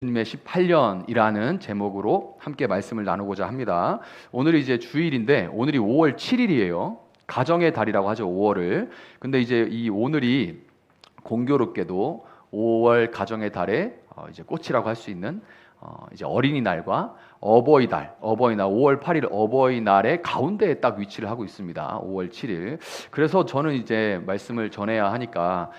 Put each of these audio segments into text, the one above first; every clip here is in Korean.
예수님의 18년이라는 제목으로 함께 말씀을 나누고자 합니다. 오늘이 이제 주일인데 오늘이 5월 7일이에요. 가정의 달이라고 하죠, 5월을. 근데 이제 이 오늘이 공교롭게도 5월 가정의 달에 이제 꽃이라고 할 수 있는 이제 어린이날과 어버이날 5월 8일 어버이날의 가운데에 딱 위치를 하고 있습니다. 5월 7일. 그래서 저는 이제 말씀을 전해야 하니까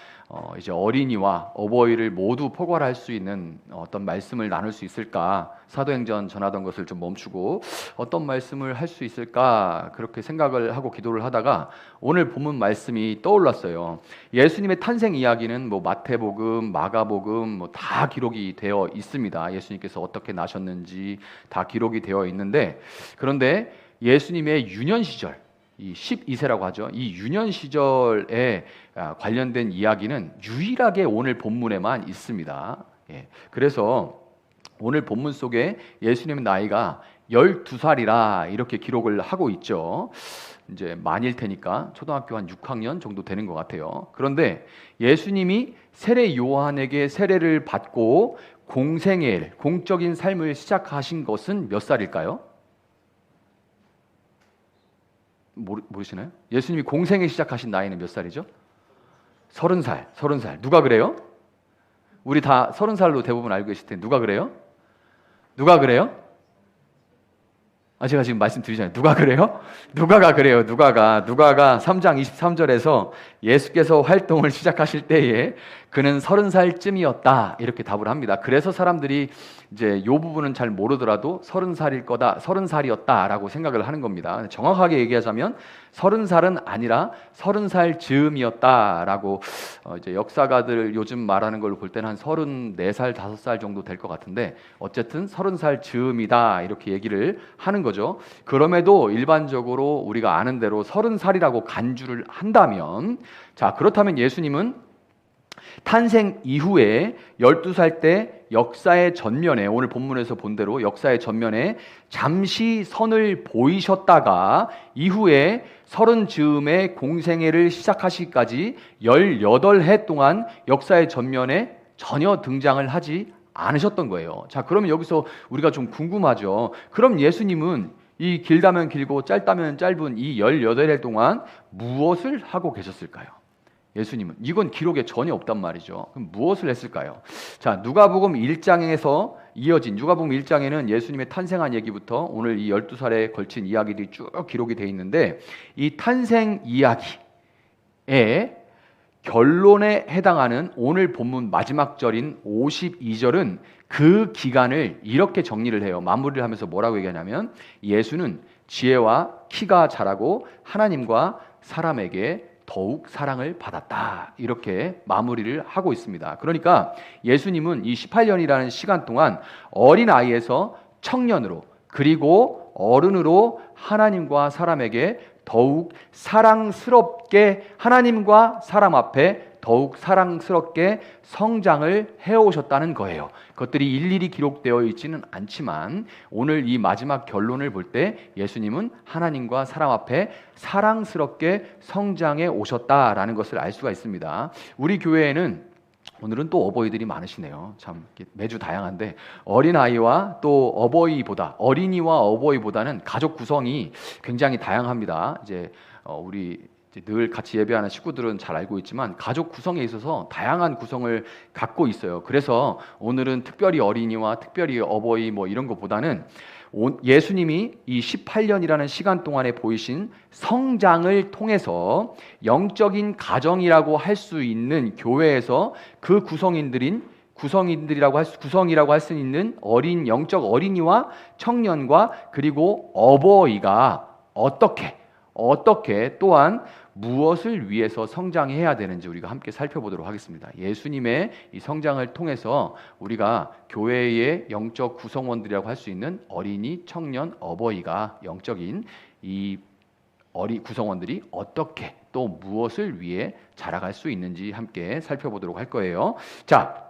이제 어린이와 어버이를 모두 포괄할 수 있는 어떤 말씀을 나눌 수 있을까? 사도행전 전하던 것을 좀 멈추고 어떤 말씀을 할 수 있을까? 그렇게 생각을 하고 기도를 하다가 오늘 본문 말씀이 떠올랐어요. 예수님의 탄생 이야기는 뭐 마태복음, 마가복음 뭐 다 기록이 되어 있습니다. 예수님께서 어떻게 나셨는지 다 기록이 되어 있는데, 그런데 예수님의 유년 시절, 이 12세라고 하죠. 이 유년 시절에 관련된 이야기는 유일하게 오늘 본문에만 있습니다. 그래서 오늘 본문 속에 예수님의 나이가 12살이라 이렇게 기록을 하고 있죠. 이제 만일 테니까 초등학교 한 6학년 정도 되는 것 같아요. 그런데 예수님이 세례 요한에게 세례를 받고 공생애, 공적인 삶을 시작하신 것은 몇 살일까요? 모르시나요? 예수님이 공생애 시작하신 나이는 몇 살이죠? 30살. 누가 그래요? 우리 다 30살로 대부분 알고 계실 텐데 누가 그래요? 제가 지금 말씀드리잖아요. 누가가 그래요? 누가가 3장 23절에서 예수께서 활동을 시작하실 때에 그는 30살쯤이었다 이렇게 답을 합니다. 그래서 사람들이 이제 이 부분은 잘 모르더라도 30살이었다라고 생각을 하는 겁니다. 정확하게 얘기하자면 30살은 아니라 30살 즈음이었다라고 이제 역사가들 요즘 말하는 걸로 볼 때는 한 34살, 5살 정도 될 것 같은데 어쨌든 30살 즈음이다 이렇게 얘기를 하는 거죠. 그럼에도 일반적으로 우리가 아는 대로 30살이라고 간주를 한다면, 자, 그렇다면 예수님은 탄생 이후에 12살 때 역사의 전면에, 오늘 본문에서 본 대로 역사의 전면에 잠시 선을 보이셨다가 이후에 30 즈음에 공생애를 시작하시기까지 18해 동안 역사의 전면에 전혀 등장을 하지 않으셨던 거예요. 자, 그러면 여기서 우리가 좀 궁금하죠. 그럼 예수님은 이 길다면 길고 짧다면 짧은 이 18해 동안 무엇을 하고 계셨을까요? 예수님은 이건 기록에 전혀 없단 말이죠. 그럼 무엇을 했을까요? 자, 누가복음 1장에서 이어진 누가복음 1장에는 예수님의 탄생한 얘기부터 오늘 이 12살에 걸친 이야기들이 쭉 기록이 되어 있는데, 이 탄생 이야기의 결론에 해당하는 오늘 본문 마지막 절인 52절은 그 기간을 이렇게 정리를 해요. 마무리를 하면서 뭐라고 얘기하냐면, 예수는 지혜와 키가 자라고 하나님과 사람에게 더욱 사랑을 받았다 이렇게 마무리를 하고 있습니다. 그러니까 예수님은 이 18년이라는 시간 동안 어린아이에서 청년으로 그리고 어른으로 하나님과 사람에게 더욱 사랑스럽게, 하나님과 사람 앞에 더욱 사랑스럽게 성장을 해오셨다는 거예요. 그것들이 일일이 기록되어 있지는 않지만 오늘 이 마지막 결론을 볼 때 예수님은 하나님과 사람 앞에 사랑스럽게 성장해 오셨다라는 것을 알 수가 있습니다. 우리 교회에는 오늘은 또 어버이들이 많으시네요. 참 매주 다양한데, 어린아이와 또 어린이와 어버이보다는 가족 구성이 굉장히 다양합니다. 이제 우리 늘 같이 예배하는 식구들은 잘 알고 있지만 가족 구성에 있어서 다양한 구성을 갖고 있어요. 그래서 오늘은 특별히 어린이와 특별히 어버이 뭐 이런 것보다는 예수님이 이 18년이라는 시간 동안에 보이신 성장을 통해서 영적인 가정이라고 할 수 있는 교회에서 그 구성이라고 할 수 있는 영적 어린이와 청년과 그리고 어버이가 어떻게 또한 무엇을 위해서 성장해야 되는지 우리가 함께 살펴보도록 하겠습니다. 예수님의 이 성장을 통해서 우리가 교회의 영적 구성원들이라고 할 수 있는 어린이, 청년, 어버이가 영적인 이 구성원들이 어떻게 또 무엇을 위해 자라갈 수 있는지 함께 살펴보도록 할 거예요. 자,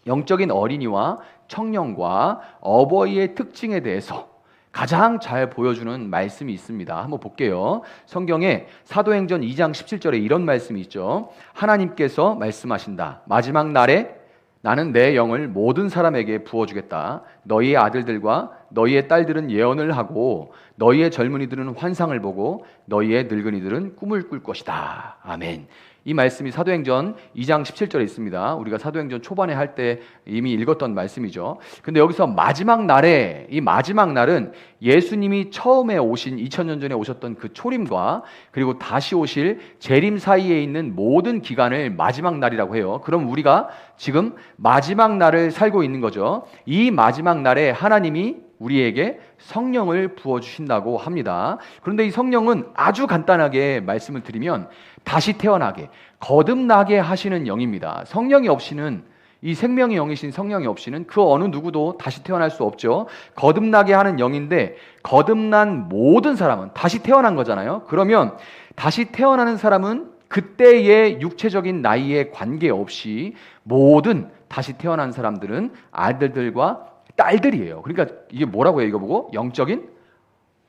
영적인 어린이와 청년과 어버이의 특징에 대해서 가장 잘 보여주는 말씀이 있습니다. 한번 볼게요. 성경에 사도행전 2장 17절에 이런 말씀이 있죠. 하나님께서 말씀하신다. 마지막 날에 나는 내 영을 모든 사람에게 부어주겠다. 너희의 아들들과 너희의 딸들은 예언을 하고 너희의 젊은이들은 환상을 보고 너희의 늙은이들은 꿈을 꿀 것이다. 아멘. 이 말씀이 사도행전 2장 17절에 있습니다. 우리가 사도행전 초반에 할 때 이미 읽었던 말씀이죠. 근데 여기서 마지막 날에, 이 마지막 날은 예수님이 처음에 오신 2000년 전에 오셨던 그 초림과 그리고 다시 오실 재림 사이에 있는 모든 기간을 마지막 날이라고 해요. 그럼 우리가 지금 마지막 날을 살고 있는 거죠. 이 마지막 날에 하나님이 우리에게 성령을 부어주신다고 합니다. 그런데 이 성령은 아주 간단하게 말씀을 드리면 다시 태어나게, 거듭나게 하시는 영입니다. 성령이 없이는, 이 생명의 영이신 성령이 없이는 그 어느 누구도 다시 태어날 수 없죠. 거듭나게 하는 영인데, 거듭난 모든 사람은 다시 태어난 거잖아요. 그러면 다시 태어나는 사람은 그때의 육체적인 나이에 관계없이 모든 다시 태어난 사람들은 아들들과 딸들이에요. 그러니까 이게 뭐라고 해요? 이거 보고 영적인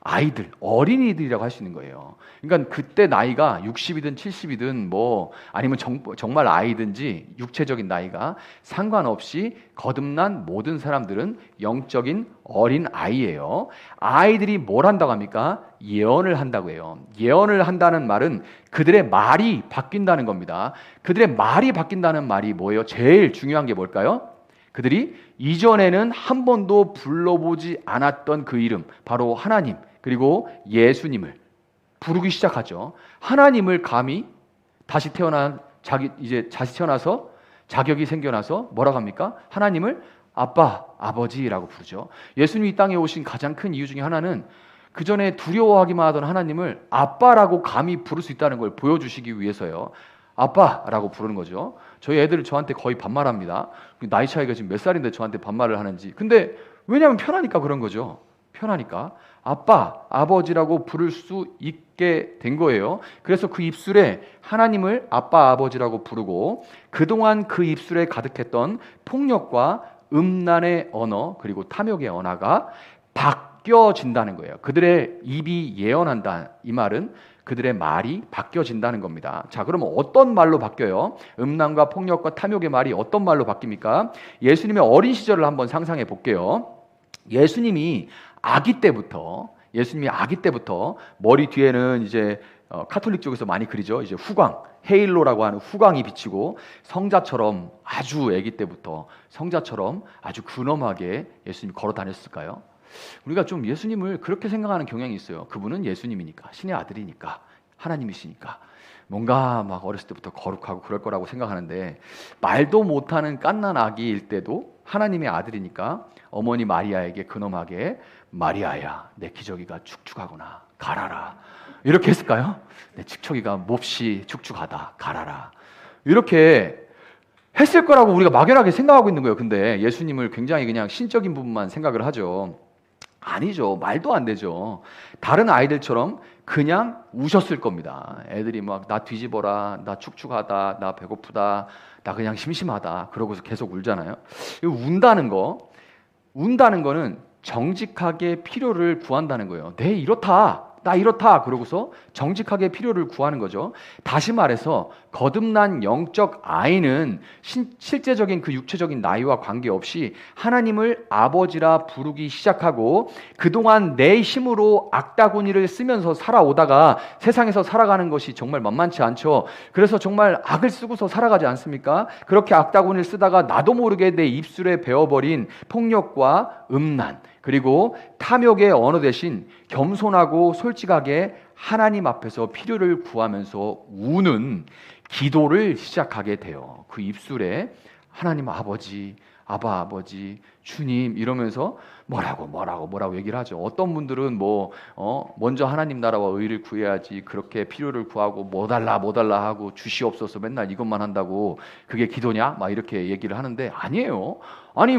아이들, 어린이들이라고 할 수 있는 거예요. 그러니까 그때 나이가 60이든 70이든 뭐 아니면 정말 아이든지 육체적인 나이가 상관없이 거듭난 모든 사람들은 영적인 어린 아이예요. 아이들이 뭘 한다고 합니까? 예언을 한다고 해요. 예언을 한다는 말은 그들의 말이 바뀐다는 겁니다. 그들의 말이 바뀐다는 말이 뭐예요? 제일 중요한 게 뭘까요? 그들이 이전에는 한 번도 불러보지 않았던 그 이름, 바로 하나님 그리고 예수님을 부르기 시작하죠. 하나님을 감히 다시 태어나서 자격이 생겨나서 뭐라고 합니까? 하나님을 아빠, 아버지라고 부르죠. 예수님이 이 땅에 오신 가장 큰 이유 중에 하나는 그 전에 두려워하기만 하던 하나님을 아빠라고 감히 부를 수 있다는 걸 보여주시기 위해서요. 아빠라고 부르는 거죠. 저희 애들은 저한테 거의 반말합니다. 나이 차이가 지금 몇 살인데 저한테 반말을 하는지. 근데 왜냐하면 편하니까 그런 거죠. 편하니까. 아빠, 아버지라고 부를 수 있게 된 거예요. 그래서 그 입술에 하나님을 아빠, 아버지라고 부르고 그동안 그 입술에 가득했던 폭력과 음란의 언어 그리고 탐욕의 언어가 바뀌어진다는 거예요. 그들의 입이 예언한다. 이 말은 그들의 말이 바뀌어진다는 겁니다. 자, 그러면 어떤 말로 바뀌어요? 음란과 폭력과 탐욕의 말이 어떤 말로 바뀝니까? 예수님의 어린 시절을 한번 상상해 볼게요. 예수님이 아기 때부터 머리 뒤에는 이제 카톨릭 쪽에서 많이 그리죠. 이제 후광, 헤일로라고 하는 후광이 비치고 성자처럼 아주 아기 때부터 성자처럼 아주 근엄하게 예수님이 걸어 다녔을까요? 우리가 좀 예수님을 그렇게 생각하는 경향이 있어요. 그분은 예수님이니까, 신의 아들이니까, 하나님이시니까 뭔가 막 어렸을 때부터 거룩하고 그럴 거라고 생각하는데 말도 못하는 갓난 아기일 때도 하나님의 아들이니까 어머니 마리아에게 근엄하게 마리아야 내 기저귀가 축축하구나 갈아라 이렇게 했을까요? 내 기저귀가 몹시 축축하다 갈아라 이렇게 했을 거라고 우리가 막연하게 생각하고 있는 거예요. 근데 예수님을 굉장히 그냥 신적인 부분만 생각을 하죠. 아니죠. 말도 안 되죠. 다른 아이들처럼 그냥 우셨을 겁니다. 애들이 막 나 뒤집어라, 나 축축하다, 나 배고프다, 나 그냥 심심하다 그러고서 계속 울잖아요. 운다는 거는 정직하게 필요를 구한다는 거예요. 내 이렇다, 나 이렇다 그러고서 정직하게 필요를 구하는 거죠. 다시 말해서 거듭난 영적 아이는 실제적인 그 육체적인 나이와 관계없이 하나님을 아버지라 부르기 시작하고 그동안 내 힘으로 악다구니를 쓰면서 살아오다가 세상에서 살아가는 것이 정말 만만치 않죠. 그래서 정말 악을 쓰고서 살아가지 않습니까? 그렇게 악다구니를 쓰다가 나도 모르게 내 입술에 배어버린 폭력과 음란 그리고 탐욕의 언어 대신 겸손하고 솔직하게 하나님 앞에서 필요를 구하면서 우는 기도를 시작하게 돼요. 그 입술에 하나님 아버지, 아바 아버지, 주님 이러면서 뭐라고 얘기를 하죠. 어떤 분들은 먼저 하나님 나라와 의를 구해야지 그렇게 필요를 구하고 뭐 달라 하고 주시옵소서 맨날 이것만 한다고 그게 기도냐? 막 이렇게 얘기를 하는데 아니에요. 아니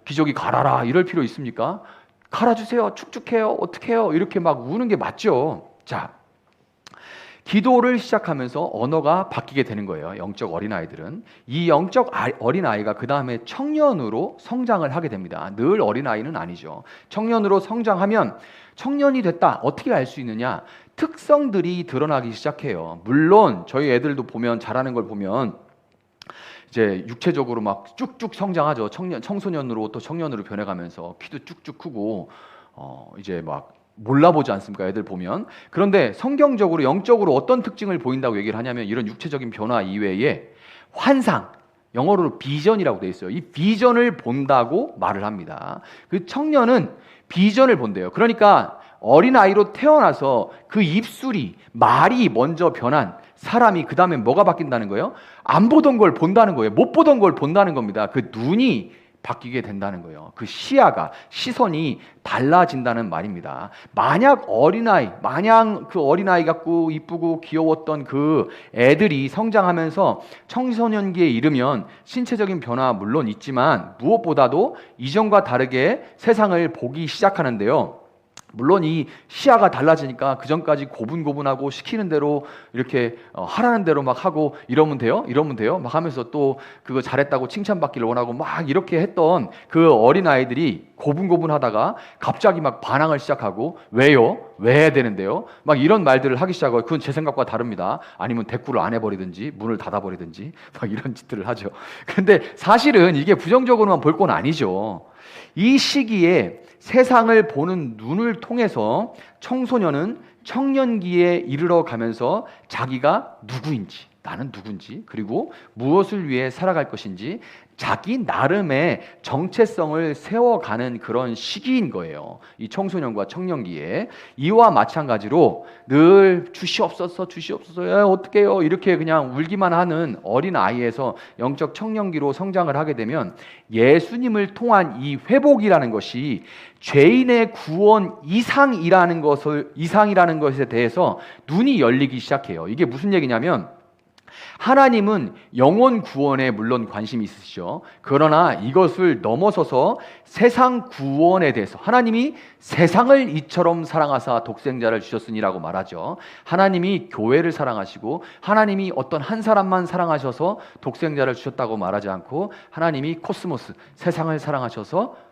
기저귀 갈아라 이럴 필요 있습니까? 갈아주세요. 축축해요. 어떡해요? 이렇게 막 우는 게 맞죠. 자, 기도를 시작하면서 언어가 바뀌게 되는 거예요. 영적 어린아이들은. 이 영적 어린아이가 그 다음에 청년으로 성장을 하게 됩니다. 늘 어린아이는 아니죠. 청년으로 성장하면 청년이 됐다. 어떻게 알 수 있느냐? 특성들이 드러나기 시작해요. 물론 저희 애들도 보면 잘하는 걸 보면 이제 육체적으로 막 쭉쭉 성장하죠. 청소년으로 또 청년으로 변해가면서 키도 쭉쭉 크고 이제 막 몰라보지 않습니까? 애들 보면. 그런데 성경적으로 영적으로 어떤 특징을 보인다고 얘기를 하냐면 이런 육체적인 변화 이외에 환상, 영어로 비전이라고 되어 있어요. 이 비전을 본다고 말을 합니다. 그 청년은 비전을 본대요. 그러니까 어린아이로 태어나서 그 입술이 말이 먼저 변한 사람이 그 다음에 뭐가 바뀐다는 거예요? 안 보던 걸 본다는 거예요. 못 보던 걸 본다는 겁니다. 그 눈이 바뀌게 된다는 거예요. 그 시야가, 시선이 달라진다는 말입니다. 만약 그 어린아이 같고 이쁘고 귀여웠던 그 애들이 성장하면서 청소년기에 이르면 신체적인 변화 물론 있지만 무엇보다도 이전과 다르게 세상을 보기 시작하는데요. 물론 이 시야가 달라지니까 그 전까지 고분고분하고 시키는 대로 이렇게 하라는 대로 막 하고 이러면 돼요 막 하면서 또 그거 잘했다고 칭찬받기를 원하고 막 이렇게 했던 그 어린아이들이 고분고분하다가 갑자기 막 반항을 시작하고 왜요? 왜 해야 되는데요? 막 이런 말들을 하기 시작하고 그건 제 생각과 다릅니다. 아니면 대꾸를 안 해버리든지 문을 닫아버리든지 막 이런 짓들을 하죠. 그런데 사실은 이게 부정적으로만 볼 건 아니죠. 이 시기에 세상을 보는 눈을 통해서 청소년은 청년기에 이르러 가면서 자기가 누구인지, 나는 누군지, 그리고 무엇을 위해 살아갈 것인지 자기 나름의 정체성을 세워가는 그런 시기인 거예요. 이 청소년과 청년기에. 이와 마찬가지로 늘 주시옵소서 어떡해요 이렇게 그냥 울기만 하는 어린아이에서 영적 청년기로 성장을 하게 되면 예수님을 통한 이 회복이라는 것이 죄인의 구원 이상이라는 것에 대해서 눈이 열리기 시작해요. 이게 무슨 얘기냐면 하나님은 영혼 구원에 물론 관심이 있으시죠. 그러나 이것을 넘어서서 세상 구원에 대해서 하나님이 세상을 이처럼 사랑하사 독생자를 주셨으니라고 말하죠. 하나님이 교회를 사랑하시고 하나님이 어떤 한 사람만 사랑하셔서 독생자를 주셨다고 말하지 않고 하나님이 코스모스, 세상을 사랑하셔서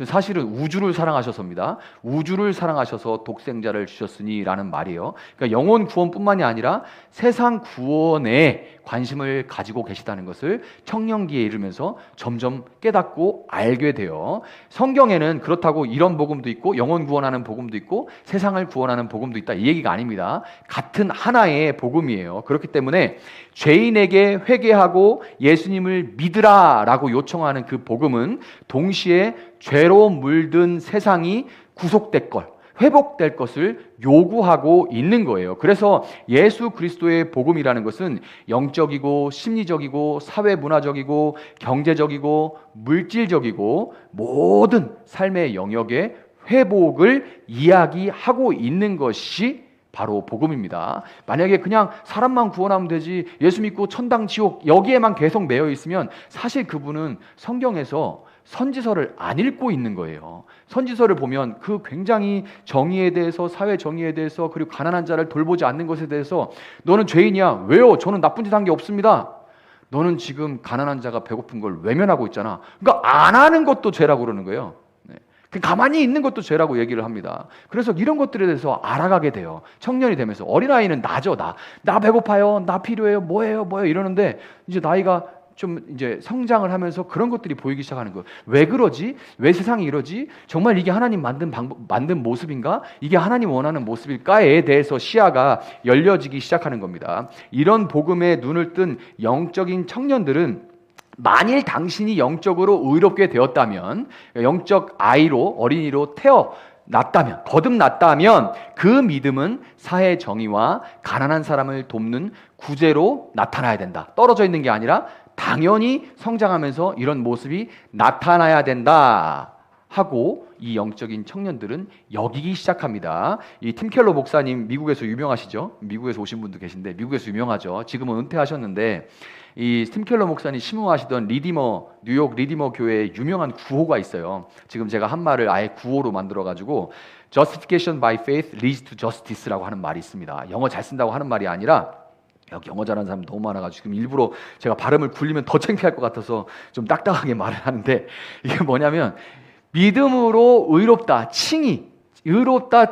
사실은 우주를 사랑하셔서입니다. 우주를 사랑하셔서 독생자를 주셨으니라는 말이에요. 그러니까 영혼 구원뿐만이 아니라 세상 구원에 관심을 가지고 계시다는 것을 청년기에 이르면서 점점 깨닫고 알게 돼요. 성경에는 그렇다고 이런 복음도 있고 영혼 구원하는 복음도 있고 세상을 구원하는 복음도 있다 이 얘기가 아닙니다. 같은 하나의 복음이에요. 그렇기 때문에 죄인에게 회개하고 예수님을 믿으라라고 요청하는 그 복음은 동시에 죄로 물든 세상이 구속될 것, 회복될 것을 요구하고 있는 거예요. 그래서 예수 그리스도의 복음이라는 것은 영적이고 심리적이고 사회문화적이고 경제적이고 물질적이고 모든 삶의 영역의 회복을 이야기하고 있는 것이 바로 복음입니다. 만약에 그냥 사람만 구원하면 되지 예수 믿고 천당 지옥 여기에만 계속 매여 있으면 사실 그분은 성경에서 선지서를 안 읽고 있는 거예요. 선지서를 보면 그 굉장히 정의에 대해서 사회 정의에 대해서 그리고 가난한 자를 돌보지 않는 것에 대해서 너는 죄인이야. 왜요? 저는 나쁜 짓 한 게 없습니다. 너는 지금 가난한 자가 배고픈 걸 외면하고 있잖아. 그러니까 안 하는 것도 죄라고 그러는 거예요. 가만히 있는 것도 죄라고 얘기를 합니다. 그래서 이런 것들에 대해서 알아가게 돼요. 청년이 되면서 어린아이는 나죠. 나 배고파요. 나 필요해요. 뭐예요 이러는데 이제 나이가 좀 이제 성장을 하면서 그런 것들이 보이기 시작하는 거예요. 왜 그러지? 왜 세상이 이러지? 정말 이게 하나님 만든 모습인가? 이게 하나님 원하는 모습일까에 대해서 시야가 열려지기 시작하는 겁니다. 이런 복음에 눈을 뜬 영적인 청년들은 만일 당신이 영적으로 의롭게 되었다면, 영적 아이로 어린이로 거듭났다면 그 믿음은 사회 정의와 가난한 사람을 돕는 구제로 나타나야 된다. 떨어져 있는 게 아니라 당연히 성장하면서 이런 모습이 나타나야 된다 하고 이 영적인 청년들은 여기기 시작합니다. 이 팀 켈러 목사님 미국에서 유명하시죠? 미국에서 오신 분도 계신데 미국에서 유명하죠. 지금은 은퇴하셨는데 이 팀 켈러 목사님 심우하시던 뉴욕 리디머 교회에 유명한 구호가 있어요. 지금 제가 한 말을 아예 구호로 만들어가지고 Justification by faith leads to justice라고 하는 말이 있습니다. 영어 잘 쓴다고 하는 말이 아니라 여기 영어 잘하는 사람 너무 많아가지고 지금 일부러 제가 발음을 굴리면 더 창피할 것 같아서 좀 딱딱하게 말을 하는데 이게 뭐냐면 믿음으로 의롭다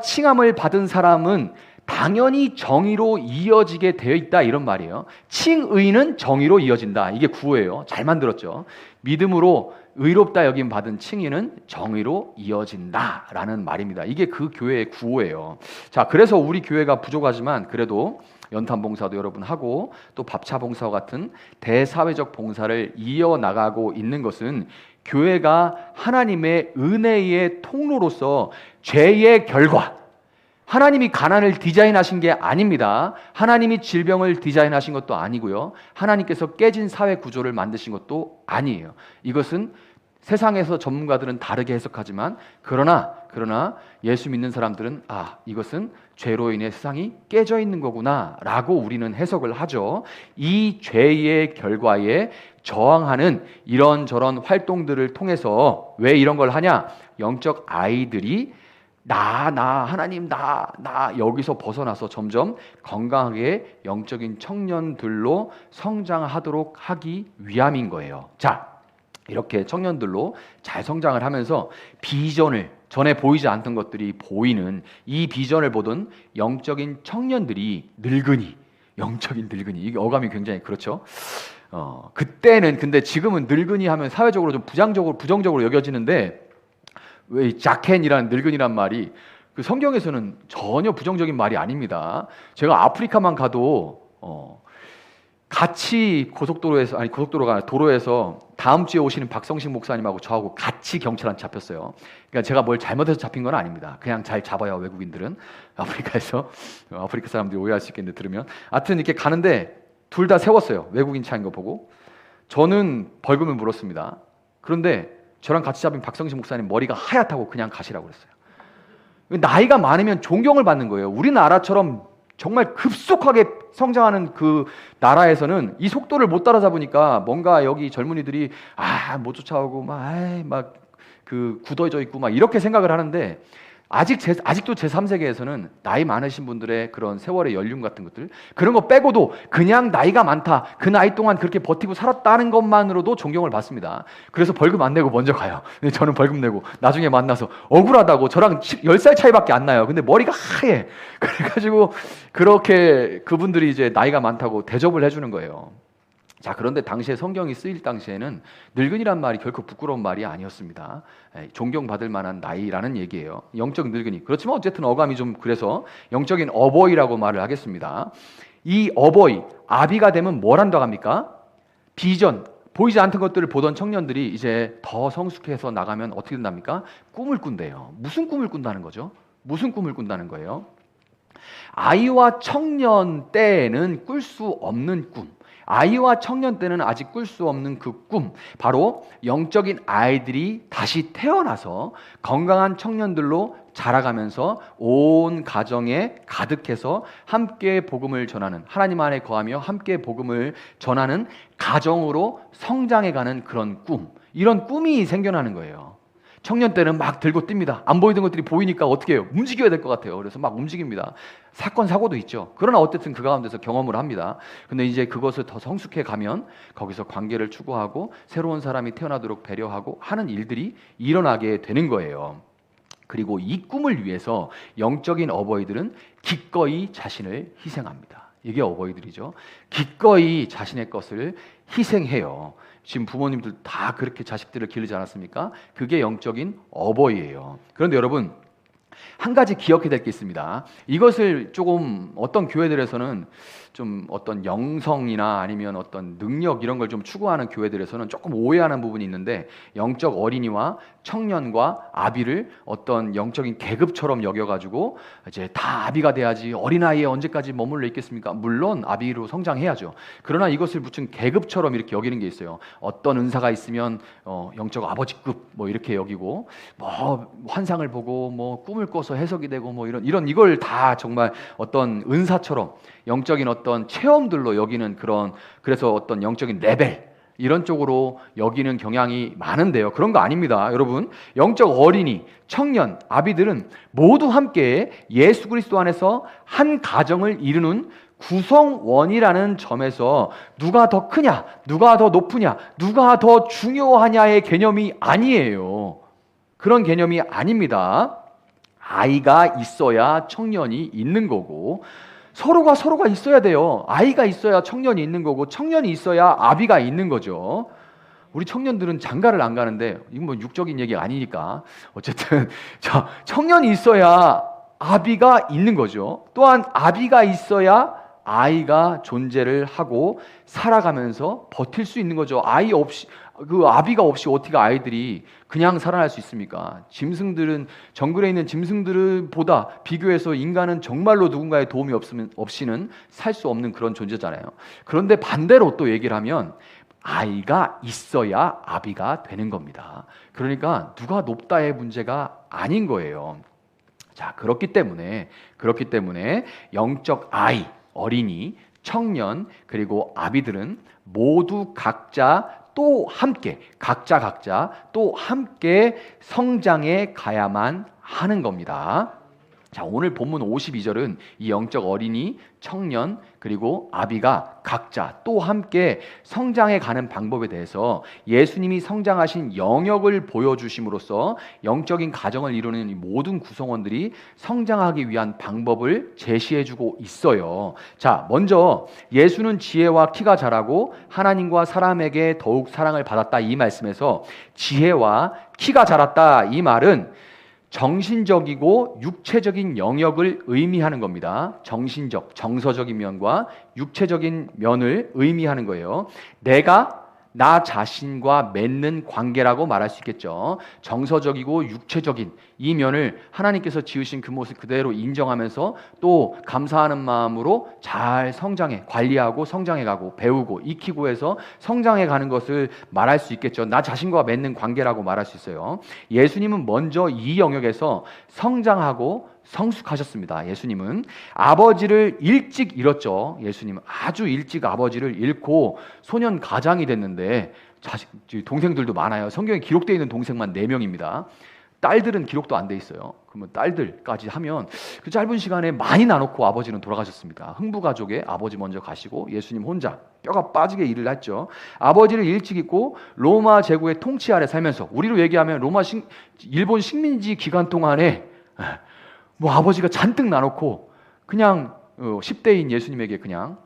칭함을 받은 사람은 당연히 정의로 이어지게 되어 있다 이런 말이에요. 칭의는 정의로 이어진다. 이게 구호예요. 잘 만들었죠. 믿음으로 의롭다 여김 받은 칭의는 정의로 이어진다라는 말입니다. 이게 그 교회의 구호예요. 자, 그래서 우리 교회가 부족하지만 그래도 연탄 봉사도 여러분 하고 또 밥차 봉사와 같은 대사회적 봉사를 이어나가고 있는 것은 교회가 하나님의 은혜의 통로로서 죄의 결과, 하나님이 가난을 디자인하신 게 아닙니다. 하나님이 질병을 디자인하신 것도 아니고요. 하나님께서 깨진 사회 구조를 만드신 것도 아니에요. 이것은 세상에서 전문가들은 다르게 해석하지만 그러나 예수 믿는 사람들은 이것은 죄로 인해 세상이 깨져 있는 거구나 라고 우리는 해석을 하죠. 이 죄의 결과에 저항하는 이런저런 활동들을 통해서 왜 이런 걸 하냐? 영적 아이들이 하나님 여기서 벗어나서 점점 건강하게 영적인 청년들로 성장하도록 하기 위함인 거예요. 자, 이렇게 청년들로 잘 성장을 하면서 비전을, 전에 보이지 않던 것들이 보이는 이 비전을 보던 영적인 청년들이 영적인 늙은이, 이게 어감이 굉장히 그렇죠. 그때는, 근데 지금은 늙은이 하면 사회적으로 좀 부정적으로 여겨지는데, 왜 자켄이라는 늙은이란 말이 그 성경에서는 전혀 부정적인 말이 아닙니다. 제가 아프리카만 가도 같이 도로에서 다음 주에 오시는 박성식 목사님하고 저하고 같이 경찰한테 잡혔어요. 그러니까 제가 뭘 잘못해서 잡힌 건 아닙니다. 그냥 잘 잡아요, 외국인들은. 아프리카에서. 아프리카 사람들이 오해할 수 있겠는데 들으면. 하여튼 이렇게 가는데 둘 다 세웠어요. 외국인 차인 거 보고. 저는 벌금을 물었습니다. 그런데 저랑 같이 잡힌 박성식 목사님 머리가 하얗다고 그냥 가시라고 그랬어요. 나이가 많으면 존경을 받는 거예요. 우리나라처럼 정말 급속하게 성장하는 그 나라에서는 이 속도를 못 따라잡으니까 뭔가 여기 젊은이들이 못 쫓아오고 막 굳어져 있고 막 이렇게 생각을 하는데, 아직도 제3세계에서는 나이 많으신 분들의 그런 세월의 연륜 같은 것들, 그런 거 빼고도 그냥 나이가 많다, 그 나이 동안 그렇게 버티고 살았다는 것만으로도 존경을 받습니다. 그래서 벌금 안 내고 먼저 가요. 근데 저는 벌금 내고 나중에 만나서 억울하다고, 저랑 10살 차이밖에 안 나요. 근데 머리가 하얘. 그래가지고 그렇게 그분들이 이제 나이가 많다고 대접을 해주는 거예요. 자, 그런데 당시에 성경이 쓰일 당시에는 늙은이란 말이 결코 부끄러운 말이 아니었습니다. 존경받을 만한 나이라는 얘기예요. 영적 늙은이. 그렇지만 어쨌든 어감이 좀 그래서 영적인 어버이라고 말을 하겠습니다. 이 어버이, 아비가 되면 뭘 한다고 합니까? 비전, 보이지 않던 것들을 보던 청년들이 이제 더 성숙해서 나가면 어떻게 된답니까? 꿈을 꾼대요. 무슨 꿈을 꾼다는 거죠? 무슨 꿈을 꾼다는 거예요? 아이와 청년 때에는 꿀 수 없는 꿈, 아이와 청년 때는 아직 꿀 수 없는 그 꿈, 바로 영적인 아이들이 다시 태어나서 건강한 청년들로 자라가면서 온 가정에 가득해서 함께 복음을 전하는, 하나님 안에 거하며 함께 복음을 전하는 가정으로 성장해가는 그런 꿈, 이런 꿈이 생겨나는 거예요. 청년 때는 막 들고 뜁니다. 안 보이던 것들이 보이니까 어떻게 해요? 움직여야 될 것 같아요. 그래서 막 움직입니다. 사건, 사고도 있죠. 그러나 어쨌든 그 가운데서 경험을 합니다. 근데 이제 그것을 더 성숙해 가면 거기서 관계를 추구하고 새로운 사람이 태어나도록 배려하고 하는 일들이 일어나게 되는 거예요. 그리고 이 꿈을 위해서 영적인 어버이들은 기꺼이 자신을 희생합니다. 이게 어버이들이죠. 기꺼이 자신의 것을 희생해요. 지금 부모님들 다 그렇게 자식들을 기르지 않았습니까? 그게 영적인 어버이예요. 그런데 여러분, 한 가지 기억해야 될 게 있습니다. 이것을 조금 어떤 교회들에서는 좀 어떤 영성이나 아니면 어떤 능력 이런 걸 좀 추구하는 교회들에서는 조금 오해하는 부분이 있는데, 영적 어린이와 청년과 아비를 어떤 영적인 계급처럼 여겨가지고 이제 다 아비가 돼야지 어린아이에 언제까지 머물러 있겠습니까? 물론 아비로 성장해야죠. 그러나 이것을 무슨 계급처럼 이렇게 여기는 게 있어요. 어떤 은사가 있으면 영적 아버지급 뭐 이렇게 여기고, 뭐 환상을 보고 뭐 꿈을 꿔서 해석이 되고 뭐 이걸 다 정말 어떤 은사처럼 영적인 어떤 체험들로 여기는 그래서 어떤 영적인 레벨 이런 쪽으로 여기는 경향이 많은데요. 그런 거 아닙니다. 여러분, 영적 어린이, 청년, 아비들은 모두 함께 예수 그리스도 안에서 한 가정을 이루는 구성원이라는 점에서 누가 더 크냐, 누가 더 높으냐, 누가 더 중요하냐의 개념이 아니에요. 그런 개념이 아닙니다. 아이가 있어야 청년이 있는 거고, 서로가 있어야 돼요. 아이가 있어야 청년이 있는 거고, 청년이 있어야 아비가 있는 거죠. 우리 청년들은 장가를 안 가는데, 이건 뭐 육적인 얘기가 아니니까 어쨌든 청년이 있어야 아비가 있는 거죠. 또한 아비가 있어야 아이가 존재를 하고 살아가면서 버틸 수 있는 거죠. 아이 없이, 그 아비가 없이 어떻게 아이들이 그냥 살아날 수 있습니까? 짐승들은, 정글에 있는 짐승들보다 비교해서 인간은 정말로 누군가의 도움이 없이는 살 수 없는 그런 존재잖아요. 그런데 반대로 또 얘기를 하면 아이가 있어야 아비가 되는 겁니다. 그러니까 누가 높다의 문제가 아닌 거예요. 자, 그렇기 때문에 영적 아이, 어린이, 청년, 그리고 아비들은 모두 각자 또 함께 성장해 가야만 하는 겁니다. 자, 오늘 본문 52절은 이 영적 어린이, 청년, 그리고 아비가 각자 또 함께 성장해 가는 방법에 대해서 예수님이 성장하신 영역을 보여주심으로써 영적인 가정을 이루는 이 모든 구성원들이 성장하기 위한 방법을 제시해주고 있어요. 자, 먼저 예수는 지혜와 키가 자라고 하나님과 사람에게 더욱 사랑을 받았다, 이 말씀에서 지혜와 키가 자랐다, 이 말은 정신적이고 육체적인 영역을 의미하는 겁니다. 정신적, 정서적인 면과 육체적인 면을 의미하는 거예요. 내가 나 자신과 맺는 관계라고 말할 수 있겠죠. 정서적이고 육체적인 이 면을 하나님께서 지으신 그 모습 그대로 인정하면서 또 감사하는 마음으로 잘 성장해, 관리하고 성장해가고 배우고 익히고 해서 성장해가는 것을 말할 수 있겠죠. 나 자신과 맺는 관계라고 말할 수 있어요. 예수님은 먼저 이 영역에서 성장하고 성숙하셨습니다. 예수님은 아버지를 일찍 잃었죠. 예수님은 아주 일찍 아버지를 잃고 소년 가장이 됐는데 동생들도 많아요. 성경에 기록되어 있는 동생만 4명입니다. 딸들은 기록도 안 돼 있어요. 그러면 딸들까지 하면 그 짧은 시간에 많이 나놓고 아버지는 돌아가셨습니다. 흥부가족에 아버지 먼저 가시고 예수님 혼자 뼈가 빠지게 일을 했죠. 아버지를 일찍 잊고 로마 제국의 통치 아래 살면서, 우리로 얘기하면 일본 식민지 기간 동안에 뭐 아버지가 잔뜩 나놓고 그냥 10대인 예수님에게 그냥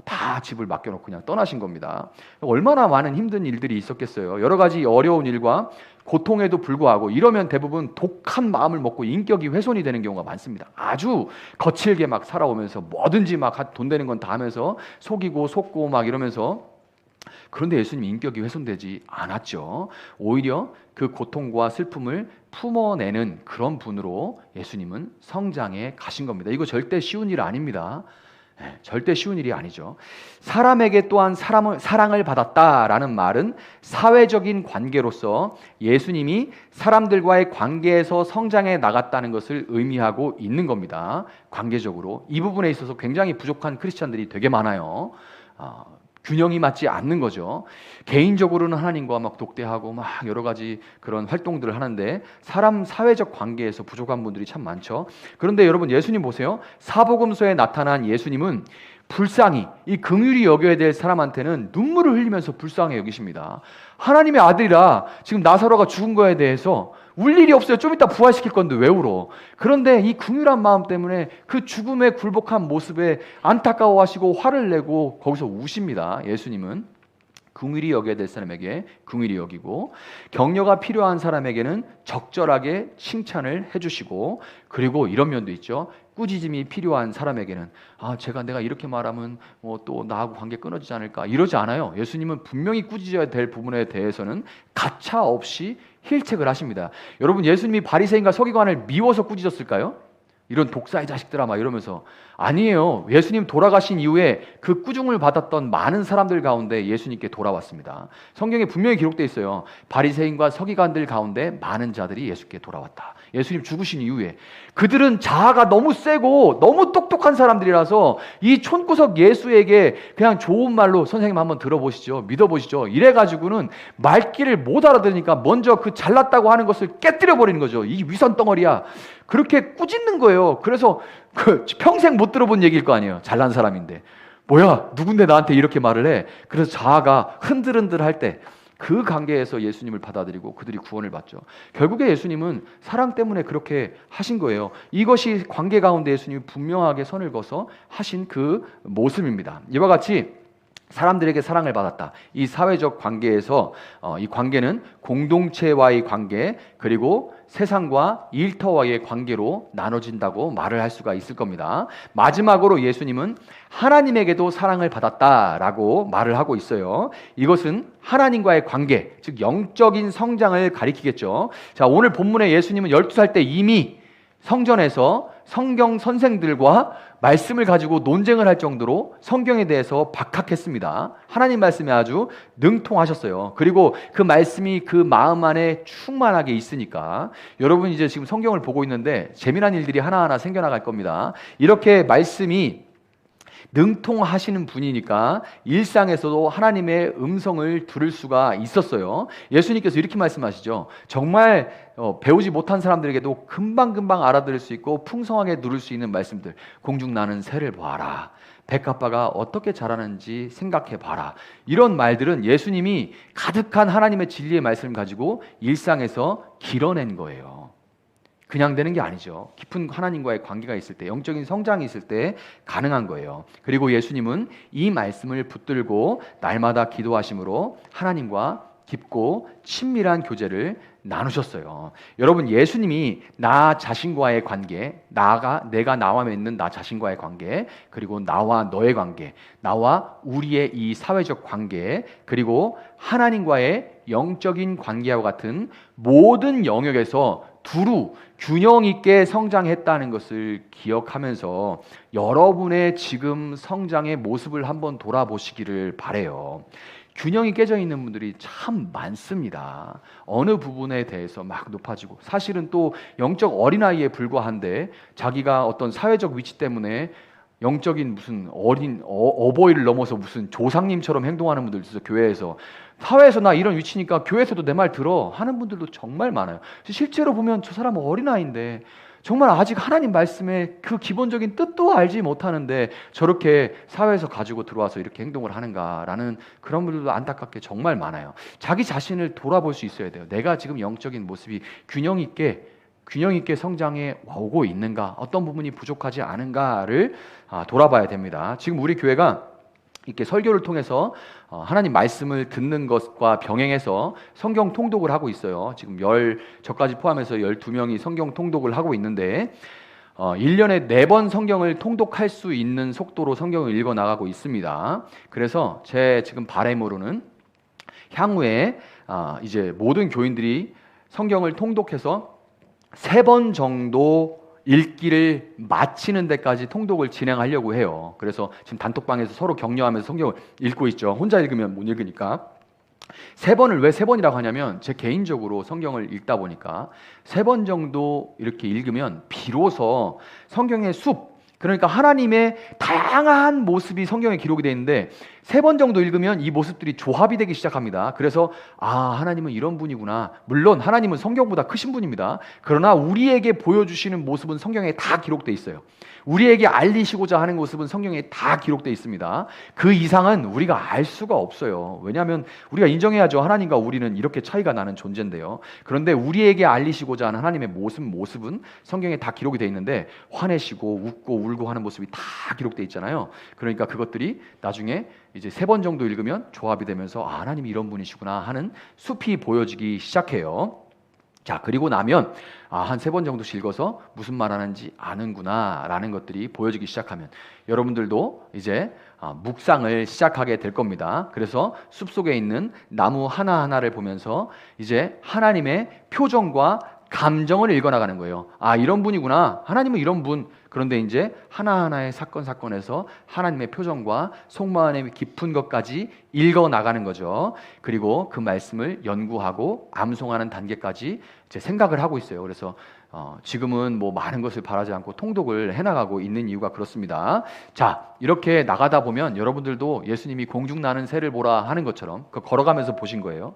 다 집을 맡겨놓고 그냥 떠나신 겁니다. 얼마나 많은 힘든 일들이 있었겠어요. 여러 가지 어려운 일과 고통에도 불구하고 이러면 대부분 독한 마음을 먹고 인격이 훼손이 되는 경우가 많습니다. 아주 거칠게 막 살아오면서 뭐든지 막 돈 되는 건 다 하면서 속이고 속고 막 이러면서, 그런데 예수님 인격이 훼손되지 않았죠. 오히려 그 고통과 슬픔을 품어내는 그런 분으로 예수님은 성장해 가신 겁니다. 이거 절대 쉬운 일 아닙니다. 절대 쉬운 일이 아니죠. 사람에게 또한 사랑을 받았다라는 말은 사회적인 관계로서 예수님이 사람들과의 관계에서 성장해 나갔다는 것을 의미하고 있는 겁니다. 관계적으로 이 부분에 있어서 굉장히 부족한 크리스찬들이 되게 많아요. 균형이 맞지 않는 거죠. 개인적으로는 하나님과 막 독대하고 막 여러 가지 그런 활동들을 하는데 사회적 관계에서 부족한 분들이 참 많죠. 그런데 여러분, 예수님 보세요. 사복음서에 나타난 예수님은 불쌍히, 이 긍휼히 여겨야 될 사람한테는 눈물을 흘리면서 불쌍히 여기십니다. 하나님의 아들이라 지금 나사로가 죽은 거에 대해서 울 일이 없어요. 좀 이따 부활시킬 건데 왜 울어? 그런데 이 긍휼한 마음 때문에 그 죽음의 굴복한 모습에 안타까워하시고 화를 내고 거기서 우십니다. 예수님은 긍휼히 여겨야 될 사람에게 긍휼히 여기고, 격려가 필요한 사람에게는 적절하게 칭찬을 해주시고, 그리고 이런 면도 있죠. 꾸짖음이 필요한 사람에게는 내가 이렇게 말하면 또 나하고 관계 끊어지지 않을까, 이러지 않아요. 예수님은 분명히 꾸짖어야 될 부분에 대해서는 가차 없이 힐책을 하십니다. 여러분, 예수님이 바리새인과 서기관을 미워서 꾸짖었을까요? 이런 독사의 자식들아 막 이러면서. 아니에요. 예수님 돌아가신 이후에 그 꾸중을 받았던 많은 사람들 가운데 예수님께 돌아왔습니다. 성경에 분명히 기록되어 있어요. 바리새인과 서기관들 가운데 많은 자들이 예수께 돌아왔다. 예수님 죽으신 이후에 그들은 자아가 너무 세고 너무 똑똑한 사람들이라서 이 촌구석 예수에게 그냥 좋은 말로 선생님 한번 들어보시죠, 믿어보시죠, 이래가지고는 말귀를 못 알아들으니까 먼저 그 잘났다고 하는 것을 깨뜨려 버리는 거죠. 이 위선 덩어리야, 그렇게 꾸짖는 거예요. 그래서 평생 못 들어본 얘기일 거 아니에요. 잘난 사람인데 뭐야, 누군데 나한테 이렇게 말을 해. 그래서 자아가 흔들흔들 할 때, 그 관계에서 예수님을 받아들이고 그들이 구원을 받죠. 결국에 예수님은 사랑 때문에 그렇게 하신 거예요. 이것이 관계 가운데 예수님이 분명하게 선을 그어서 하신 그 모습입니다. 이와 같이 사람들에게 사랑을 받았다. 이 사회적 관계에서 이 관계는 공동체와의 관계, 그리고 세상과 일터와의 관계로 나눠진다고 말을 할 수가 있을 겁니다. 마지막으로 예수님은 하나님에게도 사랑을 받았다라고 말을 하고 있어요. 이것은 하나님과의 관계, 즉 영적인 성장을 가리키겠죠. 자, 오늘 본문에 예수님은 12살 때 이미 성전에서 성경 선생들과 말씀을 가지고 논쟁을 할 정도로 성경에 대해서 박학했습니다. 하나님 말씀에 아주 능통하셨어요. 그리고 그 말씀이 그 마음 안에 충만하게 있으니까 여러분 이제 지금 성경을 보고 있는데 재미난 일들이 하나하나 생겨나갈 겁니다. 이렇게 말씀이 능통하시는 분이니까 일상에서도 하나님의 음성을 들을 수가 있었어요. 예수님께서 이렇게 말씀하시죠. 정말 배우지 못한 사람들에게도 금방금방 알아들을 수 있고 풍성하게 누릴 수 있는 말씀들. 공중 나는 새를 보아라. 백합화가 어떻게 자라는지 생각해 봐라. 이런 말들은 예수님이 가득한 하나님의 진리의 말씀을 가지고 일상에서 길어낸 거예요. 그냥 되는 게 아니죠. 깊은 하나님과의 관계가 있을 때, 영적인 성장이 있을 때 가능한 거예요. 그리고 예수님은 이 말씀을 붙들고 날마다 기도하심으로 하나님과 깊고 친밀한 교제를 나누셨어요. 여러분, 예수님이 나 자신과의 관계, 내가 나와 맺는 나 자신과의 관계, 그리고 나와 너의 관계, 나와 우리의 이 사회적 관계, 그리고 하나님과의 영적인 관계와 같은 모든 영역에서 두루 균형 있게 성장했다는 것을 기억하면서 여러분의 지금 성장의 모습을 한번 돌아보시기를 바라요. 균형이 깨져 있는 분들이 참 많습니다. 어느 부분에 대해서 막 높아지고, 사실은 또 영적 어린아이에 불과한데 자기가 어떤 사회적 위치 때문에 영적인 무슨 어버이를 넘어서 무슨 조상님처럼 행동하는 분들 있어서 교회에서, 사회에서 나 이런 위치니까 교회에서도 내 말 들어 하는 분들도 정말 많아요. 실제로 보면 저 사람은 어린아이인데 정말 아직 하나님 말씀의 그 기본적인 뜻도 알지 못하는데 저렇게 사회에서 가지고 들어와서 이렇게 행동을 하는가라는 그런 분들도 안타깝게 정말 많아요. 자기 자신을 돌아볼 수 있어야 돼요. 내가 지금 영적인 모습이 균형 있게 성장해 오고 있는가, 어떤 부분이 부족하지 않은가를 돌아봐야 됩니다. 지금 우리 교회가 이렇게 설교를 통해서 하나님 말씀을 듣는 것과 병행해서 성경 통독을 하고 있어요. 지금 저까지 포함해서 12명이 성경 통독을 하고 있는데 1년에 4번 성경을 통독할 수 있는 속도로 성경을 읽어 나가고 있습니다. 그래서 제 지금 바람으로는 향후에 이제 모든 교인들이 성경을 통독해서 3번 정도 읽기를 마치는 데까지 통독을 진행하려고 해요. 그래서 지금 단톡방에서 서로 격려하면서 성경을 읽고 있죠. 혼자 읽으면 못 읽으니까. 3번을 왜 3번이라고 하냐면, 제 개인적으로 성경을 읽다 보니까 3번 정도 이렇게 읽으면 비로소 성경의 숲, 그러니까 하나님의 다양한 모습이 성경에 기록이 되어 있는데 3번 정도 읽으면 이 모습들이 조합이 되기 시작합니다. 그래서 하나님은 이런 분이구나. 물론 하나님은 성경보다 크신 분입니다. 그러나 우리에게 보여주시는 모습은 성경에 다 기록되어 있어요. 우리에게 알리시고자 하는 모습은 성경에 다 기록되어 있습니다. 그 이상은 우리가 알 수가 없어요. 왜냐하면 우리가 인정해야죠. 하나님과 우리는 이렇게 차이가 나는 존재인데요. 그런데 우리에게 알리시고자 하는 하나님의 모습은 성경에 다 기록이 되어 있는데, 화내시고 웃고 울고 하는 모습이 다 기록되어 있잖아요. 그러니까 그것들이 나중에 이제 3번 정도 읽으면 조합이 되면서 하나님이 이런 분이시구나 하는 숲이 보여지기 시작해요. 자, 그리고 나면 한 3번 정도씩 읽어서 무슨 말 하는지 아는구나 라는 것들이 보여지기 시작하면 여러분들도 이제 묵상을 시작하게 될 겁니다. 그래서 숲속에 있는 나무 하나하나를 보면서 이제 하나님의 표정과 감정을 읽어나가는 거예요. 이런 분이구나. 하나님은 이런 분. 그런데 이제 하나하나의 사건에서 하나님의 표정과 속마음 안의 깊은 것까지 읽어나가는 거죠. 그리고 그 말씀을 연구하고 암송하는 단계까지 이제 생각을 하고 있어요. 그래서 지금은 뭐 많은 것을 바라지 않고 통독을 해나가고 있는 이유가 그렇습니다. 자, 이렇게 나가다 보면 여러분들도 예수님이 공중 나는 새를 보라 하는 것처럼 걸어가면서 보신 거예요.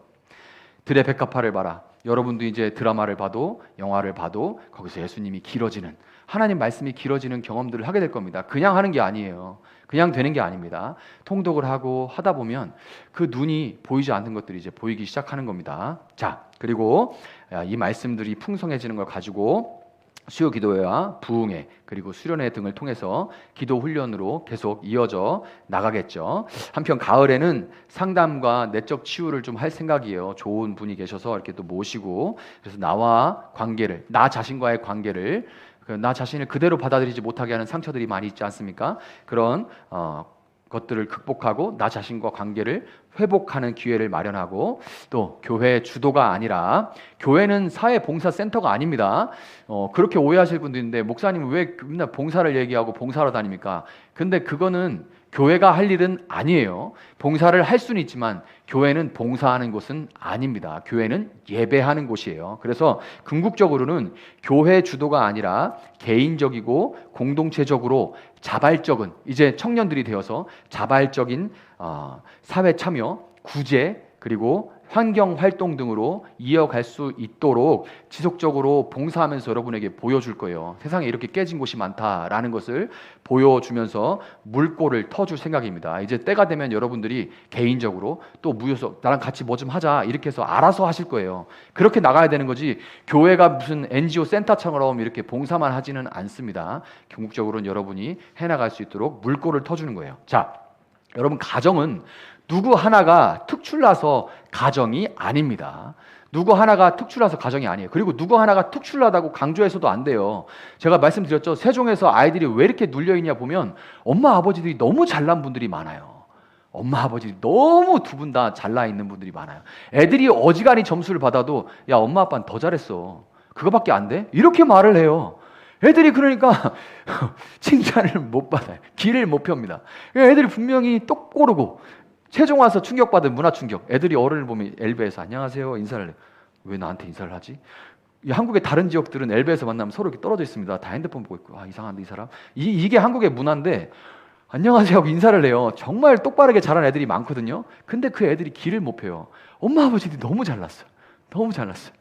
들의 백합화를 봐라. 여러분도 이제 드라마를 봐도 영화를 봐도 거기서 예수님이 길어지는, 하나님 말씀이 길어지는 경험들을 하게 될 겁니다. 그냥 하는 게 아니에요. 그냥 되는 게 아닙니다. 통독을 하고 하다 보면 그 눈이 보이지 않는 것들이 이제 보이기 시작하는 겁니다. 자, 그리고 이 말씀들이 풍성해지는 걸 가지고 수요 기도회와 부흥회 그리고 수련회 등을 통해서 기도 훈련으로 계속 이어져 나가겠죠. 한편 가을에는 상담과 내적 치유를 좀 할 생각이에요. 좋은 분이 계셔서 이렇게 또 모시고, 그래서 나와 관계를, 나 자신과의 관계를, 나 자신을 그대로 받아들이지 못하게 하는 상처들이 많이 있지 않습니까? 그런 것들을 극복하고 나 자신과 관계를 회복하는 기회를 마련하고, 또 교회 주도가 아니라, 교회는 사회봉사센터가 아닙니다. 그렇게 오해하실 분도 있는데, 목사님은 왜 맨날 봉사를 얘기하고 봉사하러 다닙니까? 근데 그거는 교회가 할 일은 아니에요. 봉사를 할 수는 있지만 교회는 봉사하는 곳은 아닙니다. 교회는 예배하는 곳이에요. 그래서 궁극적으로는 교회 주도가 아니라 개인적이고 공동체적으로 자발적인, 이제 청년들이 되어서 자발적인 사회 참여, 구제, 그리고 환경 활동 등으로 이어갈 수 있도록 지속적으로 봉사하면서 여러분에게 보여줄 거예요. 세상에 이렇게 깨진 곳이 많다라는 것을 보여주면서 물꼬를 터줄 생각입니다. 이제 때가 되면 여러분들이 개인적으로 또 모여서 나랑 같이 뭐 좀 하자 이렇게 해서 알아서 하실 거예요. 그렇게 나가야 되는 거지, 교회가 무슨 NGO 센터처럼 이렇게 봉사만 하지는 않습니다. 궁극적으로는 여러분이 해나갈 수 있도록 물꼬를 터주는 거예요. 자, 여러분, 가정은 누구 하나가 특출나서 가정이 아닙니다. 누구 하나가 특출나서 가정이 아니에요. 그리고 누구 하나가 특출나다고 강조해서도 안 돼요. 제가 말씀드렸죠. 세종에서 아이들이 왜 이렇게 눌려있냐 보면 엄마 아버지들이 너무 잘난 분들이 많아요. 엄마 아버지 너무 두 분 다 잘나 있는 분들이 많아요. 애들이 어지간히 점수를 받아도 야, 엄마 아빠는 더 잘했어. 그거밖에 안 돼? 이렇게 말을 해요. 애들이 그러니까 칭찬을 못 받아요. 길을 못 펴니다. 애들이 분명히 똑고르고, 최종 와서 충격받은 문화 충격. 애들이 어른을 보면 엘베에서 안녕하세요 인사를 해요. 왜 나한테 인사를 하지? 한국의 다른 지역들은 엘베에서 만나면 서로 이렇게 떨어져 있습니다. 다 핸드폰 보고 있고, 이상한데 이 사람? 이게 한국의 문화인데, 안녕하세요 하고 인사를 해요. 정말 똑바르게 자란 애들이 많거든요. 근데 그 애들이 길을 못 펴요. 엄마 아버지들이 너무 잘났어요. 너무 잘났어요.